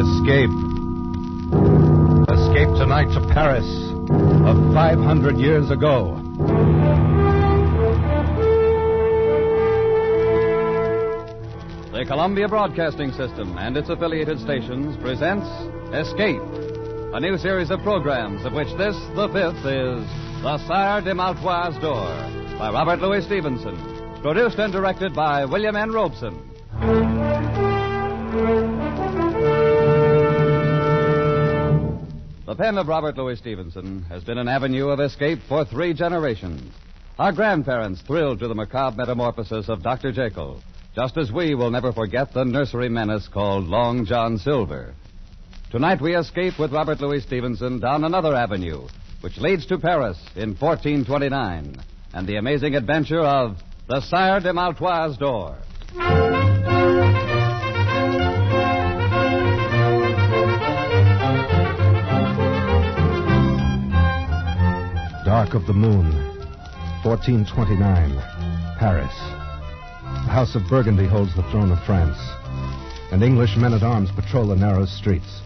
Escape. Escape tonight to Paris of 500 years ago. The Columbia Broadcasting System and its affiliated stations presents Escape, a new series of programs of which this, the fifth, is The Sire de Maltois d'Or by Robert Louis Stevenson, produced and directed by William N. Robeson. The pen of Robert Louis Stevenson has been an avenue of escape for 3 generations. Our grandparents thrilled to the macabre metamorphosis of Dr. Jekyll, just as we will never forget the nursery menace called Long John Silver. Tonight we escape with Robert Louis Stevenson down another avenue, which leads to Paris in 1429, and the amazing adventure of the Sire de Maltois d'Or. Dark of the Moon, 1429, Paris. The House of Burgundy holds the throne of France, and English men-at-arms patrol the narrow streets.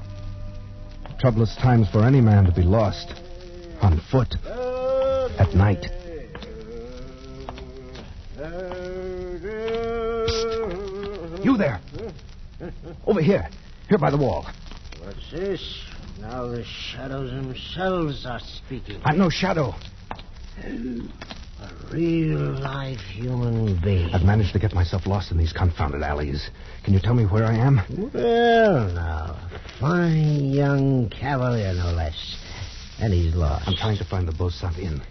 Troublous times for any man to be lost, on foot, at night. You there! Over here by the wall. What's this? Now the shadows themselves are speaking. I'm no shadow. A real live human being. I've managed to get myself lost in these confounded alleys. Can you tell me where I am? Well, now, a fine young cavalier, no less. And he's lost. I'm trying to find the Beauchamp Inn.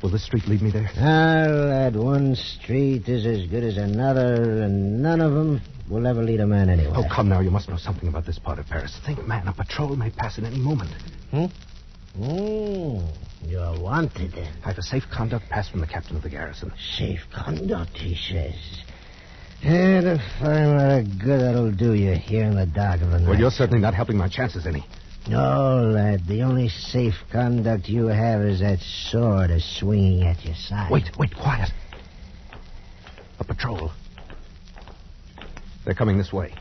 Will this street lead me there? Ah, lad, one street is as good as another, and none of them will ever lead a man anywhere. Oh, come now. You must know something about this part of Paris. Think, man, a patrol may pass at any moment. You're wanted, then. I have a safe conduct pass from the captain of the garrison. Safe conduct, he says. And to find what a good that'll do you here in the dark of the night. Well, you're certainly not helping my chances any. No, lad. The only safe conduct you have is that sword swinging at your side. Wait, quiet. A patrol. They're coming this way.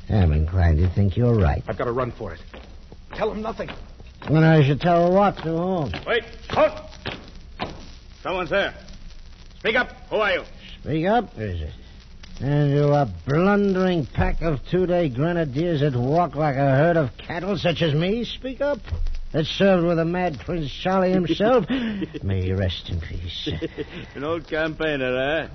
I'm inclined to think you're right. I've got to run for it. Tell them nothing. When I should tell what to whom. Wait, halt! Someone's there. Speak up. Who are you? Speak up, is it? And you a blundering pack of 2-day grenadiers that walk like a herd of cattle such as me? Speak up. That served with the mad Prince Charlie himself. May he rest in peace. An old campaigner,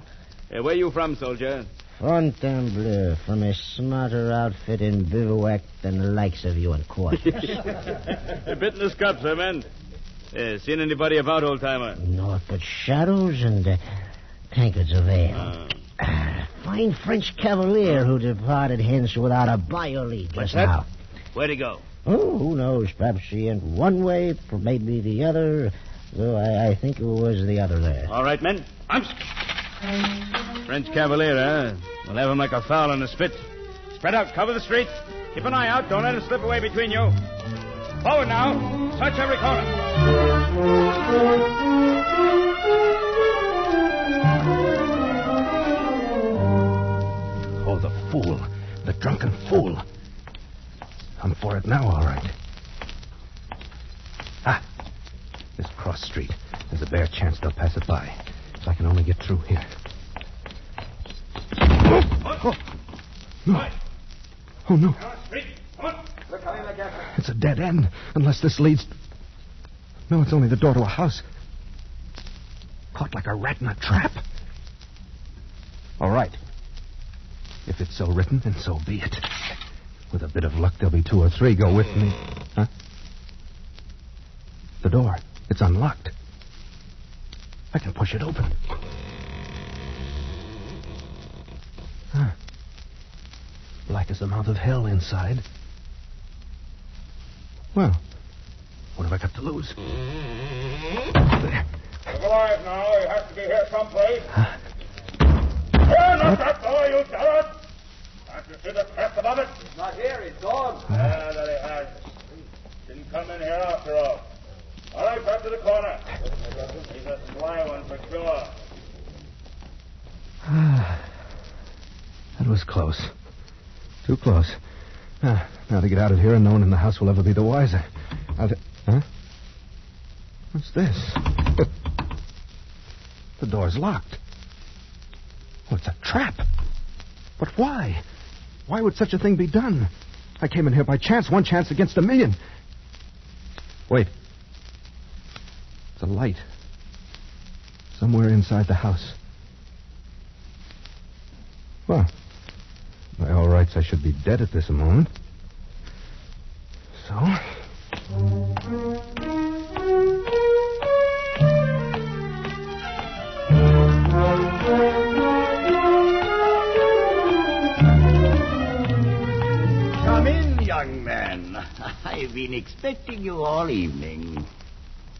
eh? Where you from, soldier? Fontainebleau, from a smarter outfit in bivouac than the likes of you in quarters. A bit in the scups, eh, man? Seen anybody about, old-timer? Naught but shadows and tankards of ale. Fine French cavalier who departed hence without a bio lead just now. Where'd he go? Oh, who knows? Perhaps he went one way, maybe the other. Though I think it was the other there. All right, men. Arms. French cavalier, eh? We'll have him like a fowl on a spit. Spread out. Cover the street. Keep an eye out. Don't let him slip away between you. Forward now. Search every corner. Oh, the fool. The drunken fool. I'm for it now, all right. This cross street. There's a bare chance they'll pass it by. If I can only get through here. Oh, no. Oh, no. It's a dead end, unless this leads... No, it's only the door to a house. Caught like a rat in a trap. All right. If it's so written, then so be it. With a bit of luck, there'll be 2 or 3 go with me. Huh? The door. It's unlocked. I can push it open. Black as the mouth of hell inside. Well, what have I got to lose? There. Look alive now. You have to be here someplace. Not that door, you dare! Can't you see the crest above it? He's not here. He's gone. There he has. Didn't come in here after all. All right, back to the corner. He's a sly one for sure. That was close. Too close. Now to get out of here, and no one in the house will ever be the wiser. Huh? What's this? The door's locked. Oh, it's a trap. But why? Why would such a thing be done? I came in here by chance, one chance against a million. Wait. It's a light. Somewhere inside the house. Well, by all rights, I should be dead at this moment. So... Come in, young man. I've been expecting you all evening.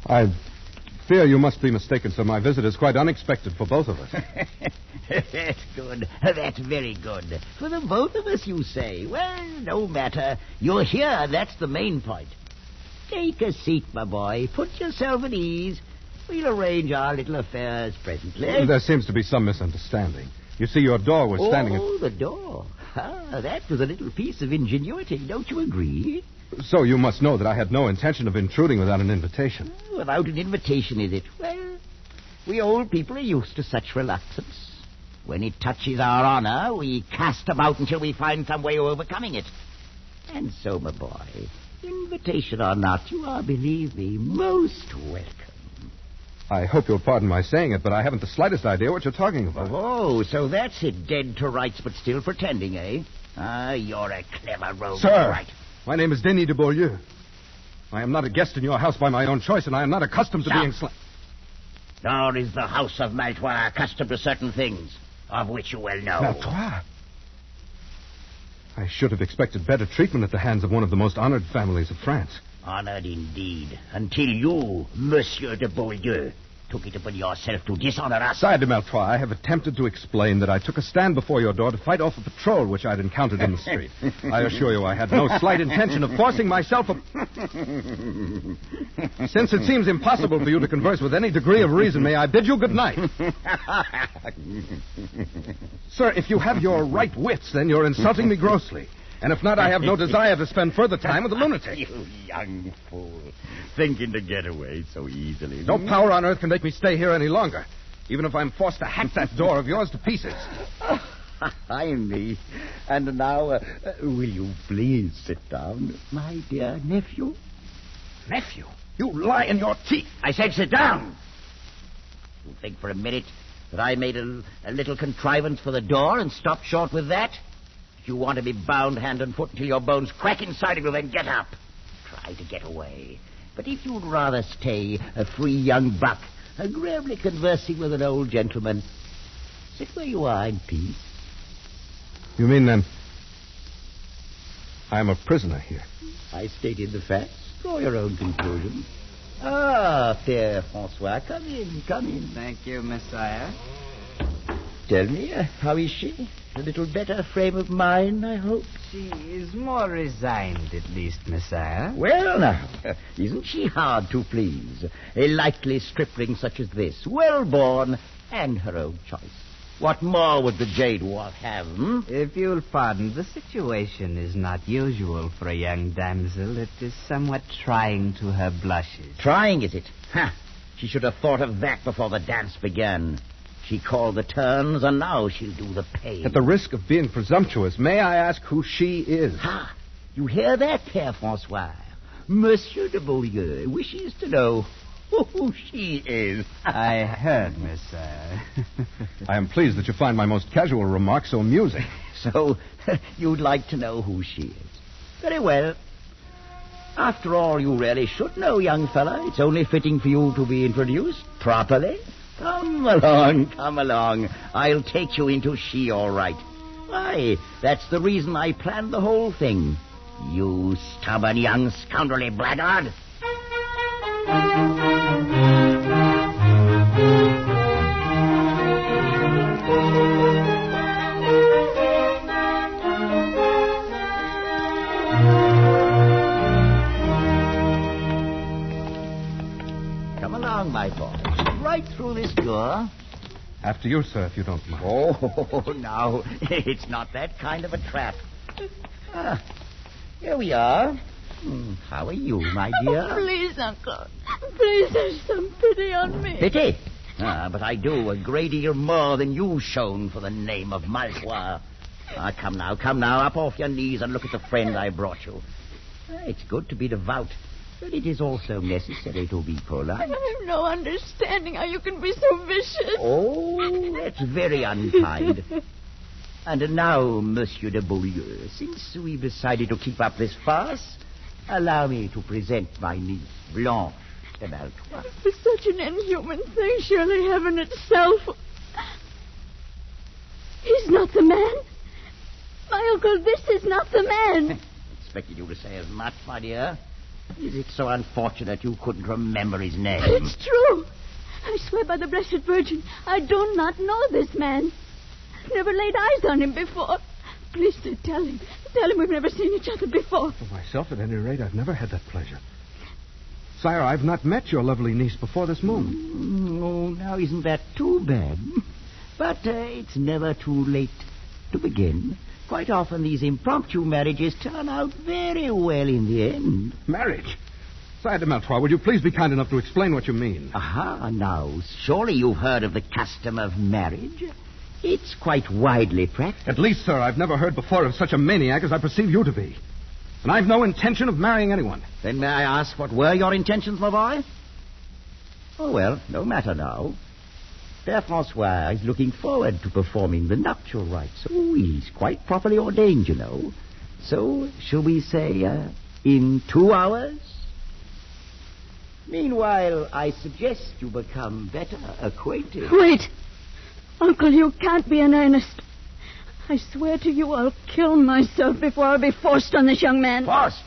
I fear you must be mistaken, sir. My visit is quite unexpected for both of us. That's good. That's very good. For the both of us, you say. Well, no matter. You're here. That's the main point. Take a seat, my boy. Put yourself at ease. We'll arrange our little affairs presently. There seems to be some misunderstanding. You see, your door was standing... Oh, the door. That was a little piece of ingenuity. Don't you agree? So you must know that I had no intention of intruding without an invitation. Without an invitation, is it? Well, we old people are used to such reluctance. When it touches our honor, we cast about until we find some way of overcoming it. And so, my boy, invitation or not, you are, believe me, most welcome. I hope you'll pardon my saying it, but I haven't the slightest idea what you're talking about. Oh, so that's it, dead to rights but still pretending, eh? You're a clever rogue. Sir, right. My name is Denis de Beaulieu. I am not a guest in your house by my own choice, and I am not accustomed to being Nor is the house of Maltois accustomed to certain things, of which you well know. Maltois? I should have expected better treatment at the hands of one of the most honored families of France. Honored indeed, until you, Monsieur de Beaulieu, took it upon yourself to dishonor us. Sire de Maltois, I have attempted to explain that I took a stand before your door to fight off a patrol which I'd encountered in the street. I assure you I had no slight intention of forcing myself Since it seems impossible for you to converse with any degree of reason, may I bid you good night? Sir, if you have your right wits, then you're insulting me grossly. And if not, I have no desire to spend further time with a lunatic. You young fool. Thinking to get away so easily. No power on earth can make me stay here any longer, even if I'm forced to hack that door of yours to pieces. Ay me. And now, will you please sit down, my dear nephew? Nephew? You lie in your teeth. I said sit down. You think for a minute that I made a little contrivance for the door and stopped short with that? If you want to be bound hand and foot until your bones crack inside of you, then get up. Try to get away. But if you'd rather stay a free young buck, agreeably conversing with an old gentleman, sit where you are in peace. You mean, then, I'm a prisoner here? I stated the facts. Draw your own conclusion. Ah, fair Francois, come in. Thank you, Messiah. Tell me, how is she? A little better frame of mind, I hope. She is more resigned, at least, Messiah. Well, now, isn't she hard to please? A likely stripling such as this, well-born, and her own choice. What more would the Jade Dwarf have, If you'll pardon, the situation is not usual for a young damsel. It is somewhat trying to her blushes. Trying, is it? Ha! She should have thought of that before the dance began. She called the turns, and now she'll do the pay. At the risk of being presumptuous, may I ask who she is? Ha! You hear that, Père Francois? Monsieur de Beaulieu wishes to know who she is. I heard, Messiah. I am pleased that you find my most casual remark so amusing. So, you'd like to know who she is. Very well. After all, you really should know, young fella. It's only fitting for you to be introduced properly. Come along. I'll take you into she, all right. Why, that's the reason I planned the whole thing. You stubborn young scoundrelly blackguard. Come along, my boy. Right through this door. After you, sir, if you don't mind. Oh, now, it's not that kind of a trap. Here we are. How are you, my dear? Oh, please, Uncle. Please have some pity on me. Pity? But I do a great deal more than you've shown for the name of Malfoy. Come now, up off your knees and look at the friend I brought you. It's good to be devout, but it is also necessary to be polite. I have no understanding how you can be so vicious. Oh, that's very unkind. And now, Monsieur de Beaulieu, since we've decided to keep up this farce, allow me to present my niece, Blanche de Malfoy. For such an inhuman thing, surely heaven itself... He's not the man. My uncle, this is not the man. Expected you to say as much, my dear. Is it so unfortunate you couldn't remember his name? It's true. I swear by the Blessed Virgin, I do not know this man. I've never laid eyes on him before. Please, sir, tell him. Tell him we've never seen each other before. For myself, at any rate, I've never had that pleasure. Sire, I've not met your lovely niece before this moment. Oh, now isn't that too bad? But it's never too late to begin. Quite often these impromptu marriages turn out very well in the end. Marriage? Sire de Malfoy, would you please be kind enough to explain what you mean? Aha, now, surely you've heard of the custom of marriage. It's quite widely practiced. At least, sir, I've never heard before of such a maniac as I perceive you to be. And I've no intention of marrying anyone. Then may I ask what were your intentions, my boy? Oh, well, no matter now. Père Francois is looking forward to performing the nuptial rites. Oh, he's quite properly ordained, you know. So, shall we say, in 2 hours? Meanwhile, I suggest you become better acquainted. Wait. Uncle, you can't be in earnest. I swear to you I'll kill myself before I'll be forced on this young man. Forced?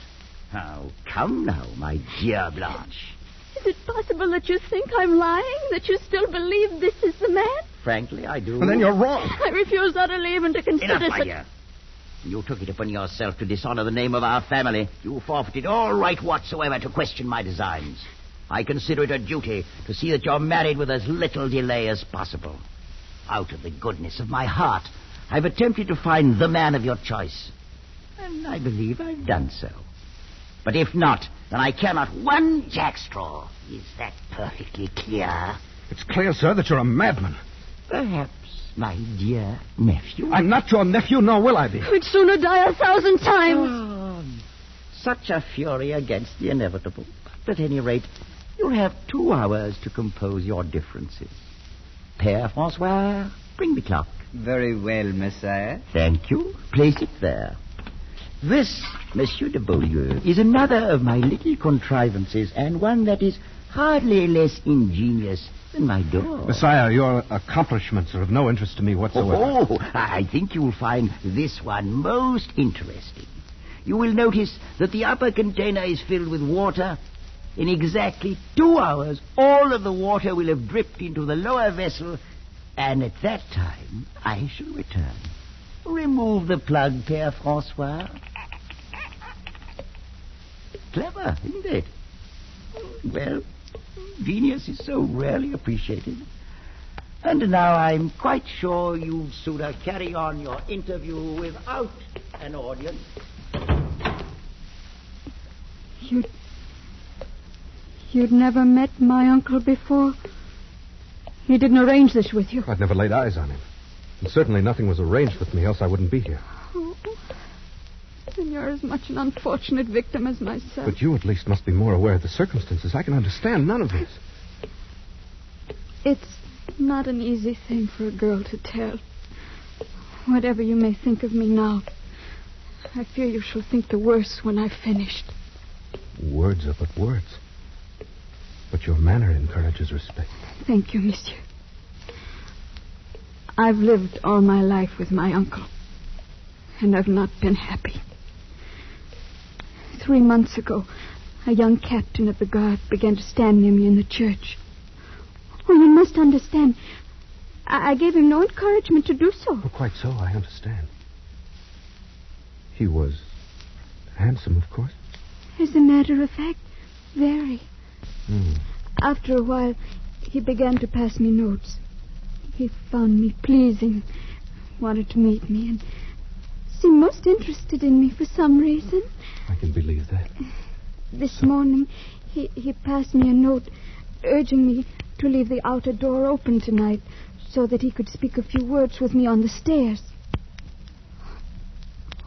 Oh, come now, my dear Blanche. Is it possible that you think I'm lying? That you still believe this is the man? Frankly, I do. And then you're wrong. I refuse utterly even to consider Enough, my such... dear. You took it upon yourself to dishonor the name of our family. You forfeited all right whatsoever to question my designs. I consider it a duty to see that you're married with as little delay as possible. Out of the goodness of my heart, I've attempted to find the man of your choice. And I believe I've done so. But if not, then I care not one jackstraw. Is that perfectly clear? It's clear, sir, that you're a madman. Perhaps, my dear nephew. I'm not your nephew, nor will I be. I'd sooner die 1,000 times. Oh, such a fury against the inevitable. But at any rate, you'll have 2 hours to compose your differences. Père Francois, bring the clock. Very well, Messiah. Thank you. Place it there. This, Monsieur de Beaulieu, is another of my little contrivances, and one that is hardly less ingenious than my door. Messiah, your accomplishments are of no interest to me whatsoever. Oh, I think you'll find this one most interesting. You will notice that the upper container is filled with water. In exactly 2 hours, all of the water will have dripped into the lower vessel, and at that time, I shall return. Remove the plug, Père Francois. Clever, isn't it? Well, genius is so rarely appreciated. And now I'm quite sure you'll sooner carry on your interview without an audience. You'd never met my uncle before? He didn't arrange this with you? I'd never laid eyes on him. And certainly nothing was arranged with me, else I wouldn't be here. Oh, then you're as much an unfortunate victim as myself. But you at least must be more aware of the circumstances. I can understand none of this. It's not an easy thing for a girl to tell. Whatever you may think of me now, I fear you shall think the worse when I've finished. Words are but words. But your manner encourages respect. Thank you, monsieur. I've lived all my life with my uncle, and I've not been happy. 3 months ago, a young captain of the guard began to stand near me in the church. Oh, you must understand. I gave him no encouragement to do so. Oh, quite so, I understand. He was handsome, of course. As a matter of fact, very. Hmm. After a while, he began to pass me notes. He found me pleasing, wanted to meet me, and seem most interested in me for some reason. I can believe that. This morning, he passed me a note urging me to leave the outer door open tonight so that he could speak a few words with me on the stairs.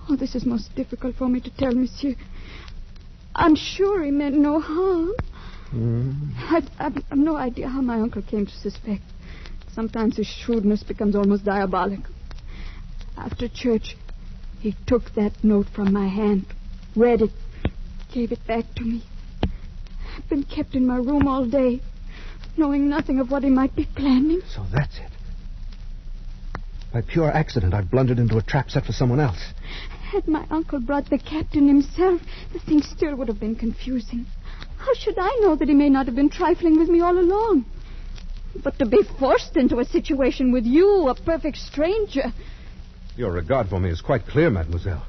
Oh, this is most difficult for me to tell, monsieur. I'm sure he meant no harm. I've no idea how my uncle came to suspect. Sometimes his shrewdness becomes almost diabolical. After church, he took that note from my hand, read it, gave it back to me. I've been kept in my room all day, knowing nothing of what he might be planning. So that's it. By pure accident, I've blundered into a trap set for someone else. Had my uncle brought the captain himself, the thing still would have been confusing. How should I know that he may not have been trifling with me all along? But to be forced into a situation with you, a perfect stranger... Your regard for me is quite clear, mademoiselle.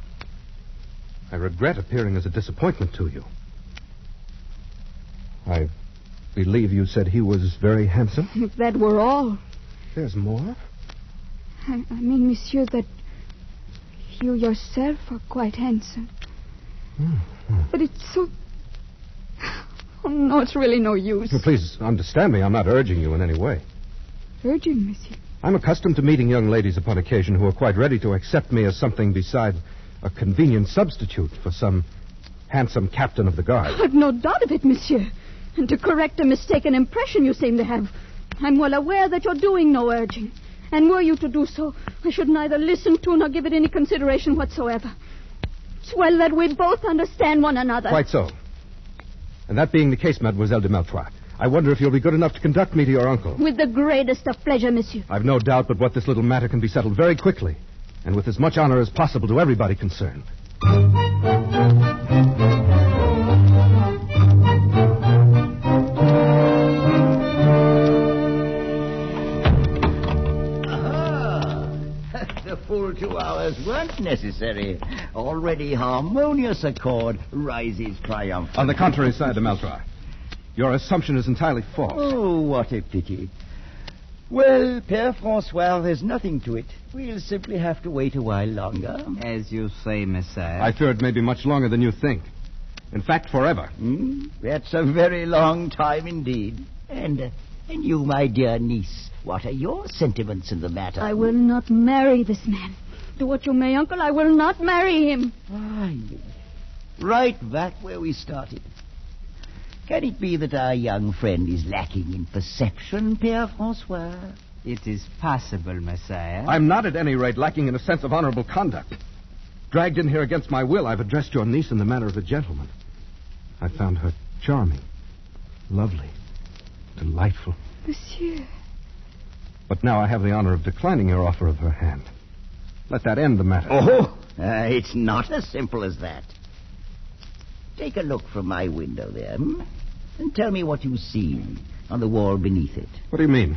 I regret appearing as a disappointment to you. I believe you said he was very handsome? If that were all. There's more? I mean, monsieur, that you yourself are quite handsome. But it's so... Oh, no, it's really no use. Well, please understand me. I'm not urging you in any way. Urging, monsieur? I'm accustomed to meeting young ladies upon occasion who are quite ready to accept me as something beside a convenient substitute for some handsome captain of the guard. I've no doubt of it, monsieur. And to correct a mistaken impression you seem to have, I'm well aware that you're doing no urging. And were you to do so, I should neither listen to nor give it any consideration whatsoever. It's well that we both understand one another. Quite so. And that being the case, Mademoiselle de Meltroit, I wonder if you'll be good enough to conduct me to your uncle. With the greatest of pleasure, monsieur. I've no doubt but what this little matter can be settled very quickly, and with as much honor as possible to everybody concerned. The full 2 hours weren't necessary. Already harmonious accord rises triumphant. On the contrary side, de Meltroit, your assumption is entirely false. Oh, what a pity. Well, Père Francois, there's nothing to it. We'll simply have to wait a while longer. As you say, Messiah. I fear it may be much longer than you think. In fact, forever. That's a very long time indeed. And you, my dear niece, what are your sentiments in the matter? I will not marry this man. Do what you may, uncle, I will not marry him. Right back where we started. Can it be that our young friend is lacking in perception, Père Francois? It is possible, Messiah. I'm not at any rate lacking in a sense of honorable conduct. Dragged in here against my will, I've addressed your niece in the manner of a gentleman. I found her charming, lovely, delightful. Monsieur. But now I have the honor of declining your offer of her hand. Let that end the matter. It's not as simple as that. Take a look from my window there, and tell me what you see on the wall beneath it. What do you mean?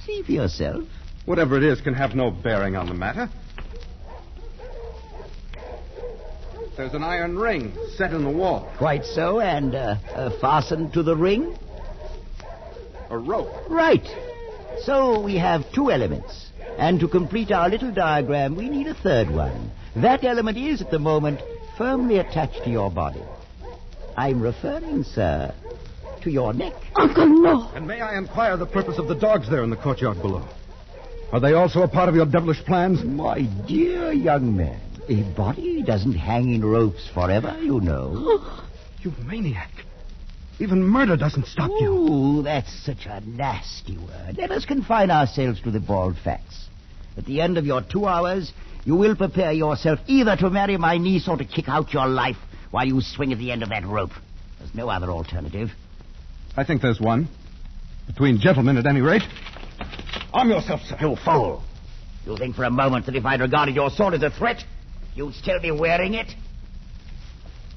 See for yourself. Whatever it is can have no bearing on the matter. There's an iron ring set in the wall. Quite so, and fastened to the ring? A rope. Right. So we have two elements. And to complete our little diagram, we need a third one. That element is, at the moment, firmly attached to your body. I'm referring, sir, to your neck. Uncle, no. And may I inquire the purpose of the dogs there in the courtyard below? Are they also a part of your devilish plans? My dear young man, a body doesn't hang in ropes forever, you know. You maniac. Even murder doesn't stop you. Ooh, that's such a nasty word. Let us confine ourselves to the bald facts. At the end of your 2 hours, you will prepare yourself either to marry my niece or to kick out your life while you swing at the end of that rope. There's no other alternative. I think there's one. Between gentlemen, at any rate. Arm yourself, sir. You fool. You think for a moment that if I'd regarded your sword as a threat, you'd still be wearing it?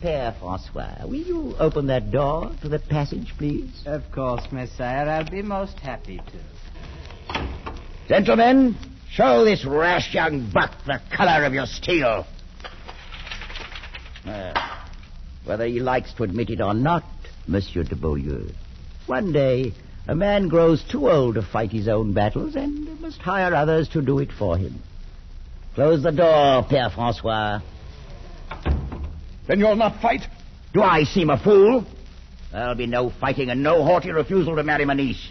Père Francois, will you open that door to the passage, please? Of course, Messiah. I'll be most happy to. Gentlemen, show this rash young buck the color of your steel. Whether he likes to admit it or not, Monsieur de Beaulieu, one day a man grows too old to fight his own battles and must hire others to do it for him. Close the door, Père Francois. Then you'll not fight? Do I seem a fool? There'll be no fighting and no haughty refusal to marry my niece.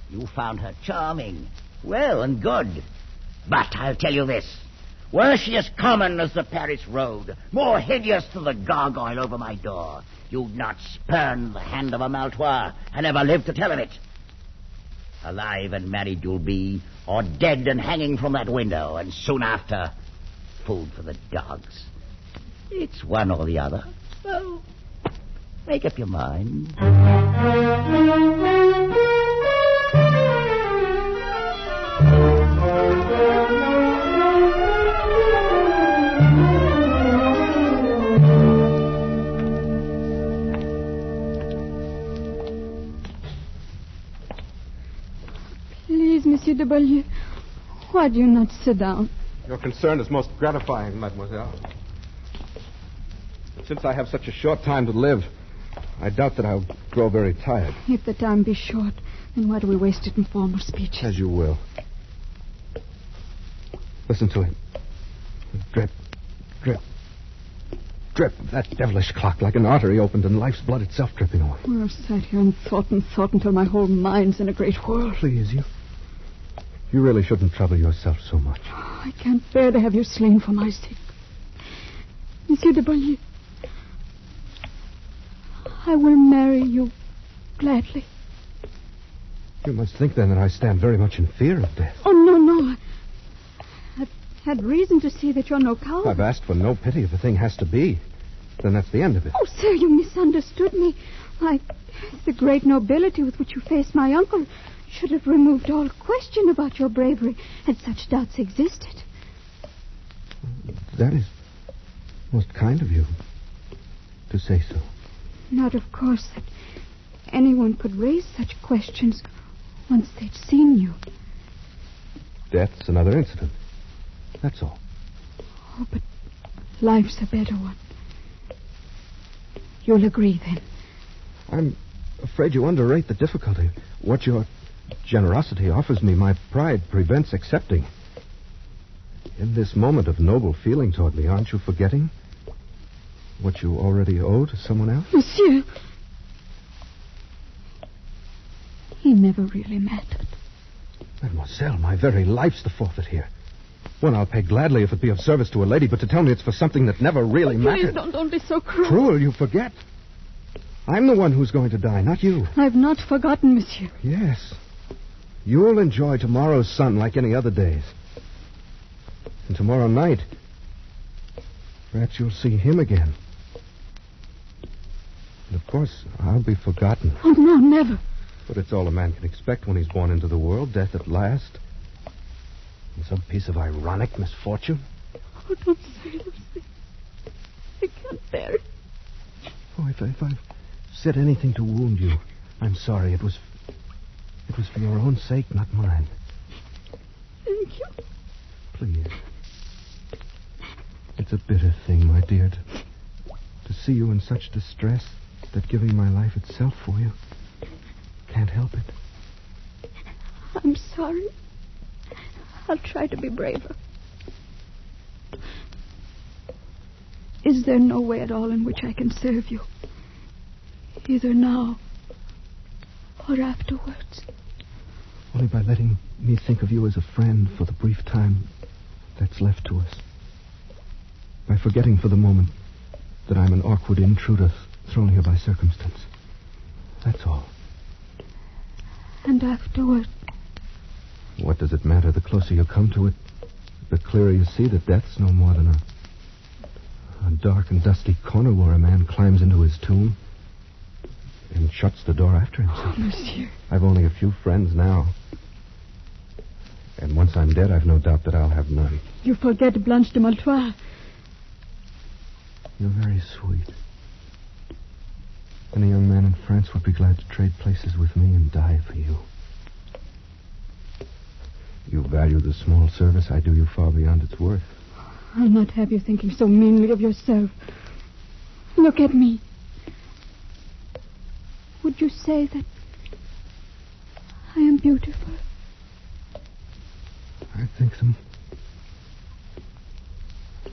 You found her charming. Well and good. But I'll tell you this. Were she as common as the Paris road, more hideous than the gargoyle over my door, you'd not spurn the hand of a Maltois and ever live to tell of it. Alive and married you'll be, or dead and hanging from that window, and soon after, food for the dogs. It's one or the other. So, make up your mind. Please, Monsieur de Beaulieu, why do you not sit down? Your concern is most gratifying, mademoiselle. Since I have such a short time to live, I doubt that I'll grow very tired. If the time be short, then why do we waste it in formal speech? As you will. Listen to it. Drip, drip, drip. That devilish clock, like an artery opened and life's blood itself dripping away. Well, I've sat here and thought until my whole mind's in a great whirl. Please, you really shouldn't trouble yourself so much. I can't bear to have you slain for my sake. Monsieur de Beaulieu, I will marry you gladly. You must think, then, that I stand very much in fear of death. Oh, no. I've had reason to see that you're no coward. I've asked for no pity. If a thing has to be, then that's the end of it. Oh, sir, you misunderstood me. Why, the great nobility with which you faced my uncle should have removed all question about your bravery had such doubts existed. That is most kind of you to say so. Not, of course, that anyone could raise such questions once they'd seen you. Death's another incident. That's all. Oh, but life's a better one. You'll agree, then? I'm afraid you underrate the difficulty. What your generosity offers me, my pride prevents accepting. In this moment of noble feeling toward me, aren't you forgetting what you already owe to someone else? Monsieur, he never really mattered. Mademoiselle, my very life's the forfeit here. One I'll pay gladly if it be of service to a lady, but to tell me it's for something that never really mattered. Please don't be so cruel. Cruel, you forget. I'm the one who's going to die, not you. I've not forgotten, monsieur. Yes. You'll enjoy tomorrow's sun like any other days. And tomorrow night, perhaps you'll see him again. And of course, I'll be forgotten. Oh, no, never. But it's all a man can expect when he's born into the world, death at last. And some piece of ironic misfortune. Oh, don't say those things. I can't bear it. Oh, if I've said anything to wound you, I'm sorry. It was for your own sake, not mine. Thank you. Please. It's a bitter thing, my dear, to see you in such distress that giving my life itself for you can't help it. I'm sorry. I'll try to be braver. Is there no way at all in which I can serve you? Either now or afterwards? Only by letting me think of you as a friend for the brief time that's left to us. By forgetting for the moment that I'm an awkward intruder thrown here by circumstance. That's all. And afterward? What does it matter? The closer you come to it, the clearer you see that death's no more than a dark and dusty corner where a man climbs into his tomb and shuts the door after himself. Oh, monsieur. I've only a few friends now. And once I'm dead, I've no doubt that I'll have none. You forget Blanche de Maltois. You're very sweet. Any young man in France would be glad to trade places with me and die for you. You value the small service I do you far beyond its worth. I'll not have you thinking so meanly of yourself. Look at me. Would you say that I am beautiful? I think some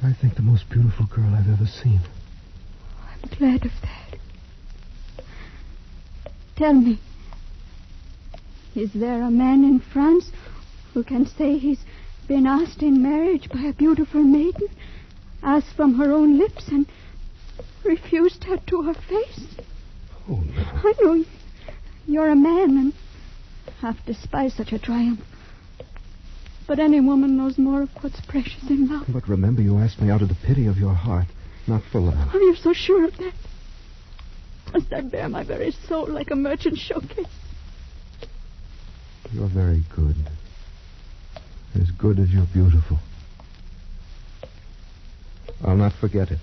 I think the most beautiful girl I've ever seen. I'm glad of that. Tell me, is there a man in France who can say he's been asked in marriage by a beautiful maiden, asked from her own lips, and refused her to her face? Oh, no. I know you're a man and half despise such a triumph. But any woman knows more of what's precious in love. But remember, you asked me out of the pity of your heart, not for love. Are you so sure of that? Must I bear my very soul like a merchant showcase? You're very good. As good as you're beautiful. I'll not forget it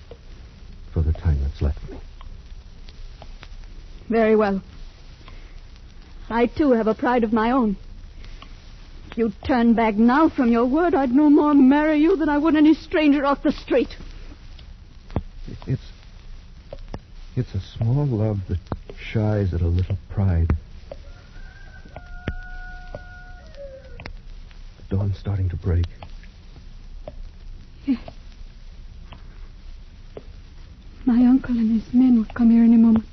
for the time that's left me. Very well. I, too, have a pride of my own. If you turn back now from your word, I'd no more marry you than I would any stranger off the street. It's a small love that shies at a little pride. The dawn's starting to break. Yes. My uncle and his men will come here any moment.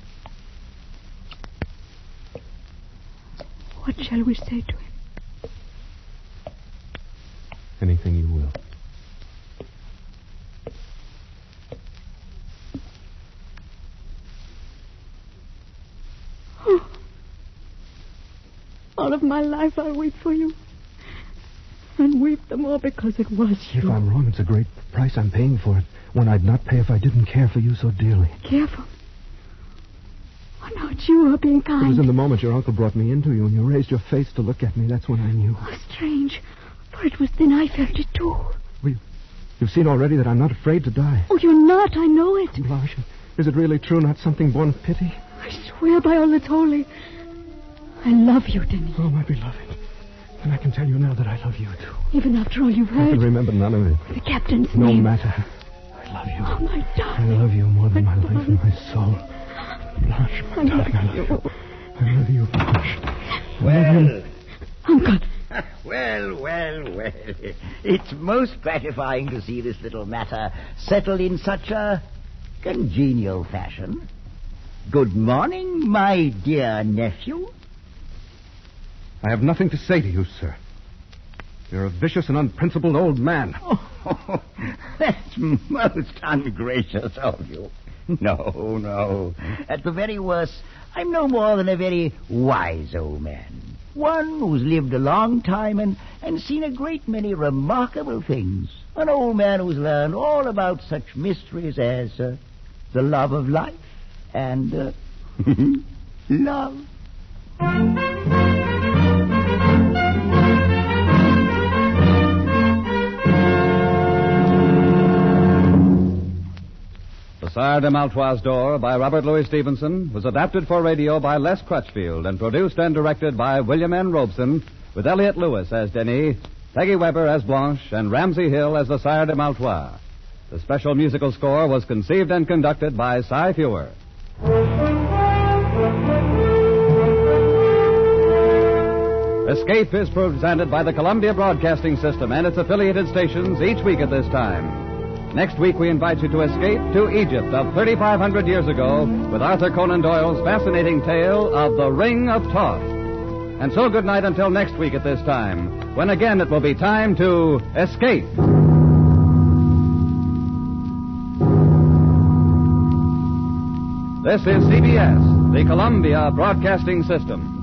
What shall we say to him? Anything you will. Oh. All of my life I'll weep for you. And weep the more because it was you. If I'm wrong, it's a great price I'm paying for it. One I'd not pay if I didn't care for you so dearly. Careful. Oh, no, it's you who are being kind. It was in the moment your uncle brought me into you and you raised your face to look at me. That's when I knew. Oh, strange. For it was then I felt it, too. Well, you've seen already that I'm not afraid to die. Oh, you're not. I know it. Blanche, is it really true, not something born of pity? I swear by all that's holy. I love you, Denis. Oh, my beloved. And I can tell you now that I love you, too. Even after all you've I heard. can remember none of it. The captain's No name. matter. I love you. Oh, my I darling. love you more than my life and my soul. Blanche, my darling, I love you. I love you, Blanche. Well, Uncle. well. It's most gratifying to see this little matter settled in such a congenial fashion. Good morning, my dear nephew. I have nothing to say to you, sir. You're a vicious and unprincipled old man. Oh, that's most ungracious of you. No. At the very worst, I'm no more than a very wise old man. One who's lived a long time and seen a great many remarkable things. An old man who's learned all about such mysteries as the love of life and love. The Sire de Maltois d'Or by Robert Louis Stevenson was adapted for radio by Les Crutchfield and produced and directed by William N. Robeson, with Elliot Lewis as Denis, Peggy Weber as Blanche, and Ramsey Hill as the Sire de Maltois. The special musical score was conceived and conducted by Cy Feuer. Escape is presented by the Columbia Broadcasting System and its affiliated stations each week at this time. Next week, we invite you to escape to Egypt of 3,500 years ago with Arthur Conan Doyle's fascinating tale of the Ring of Thoth. And so good night until next week at this time, when again it will be time to escape. This is CBS, the Columbia Broadcasting System.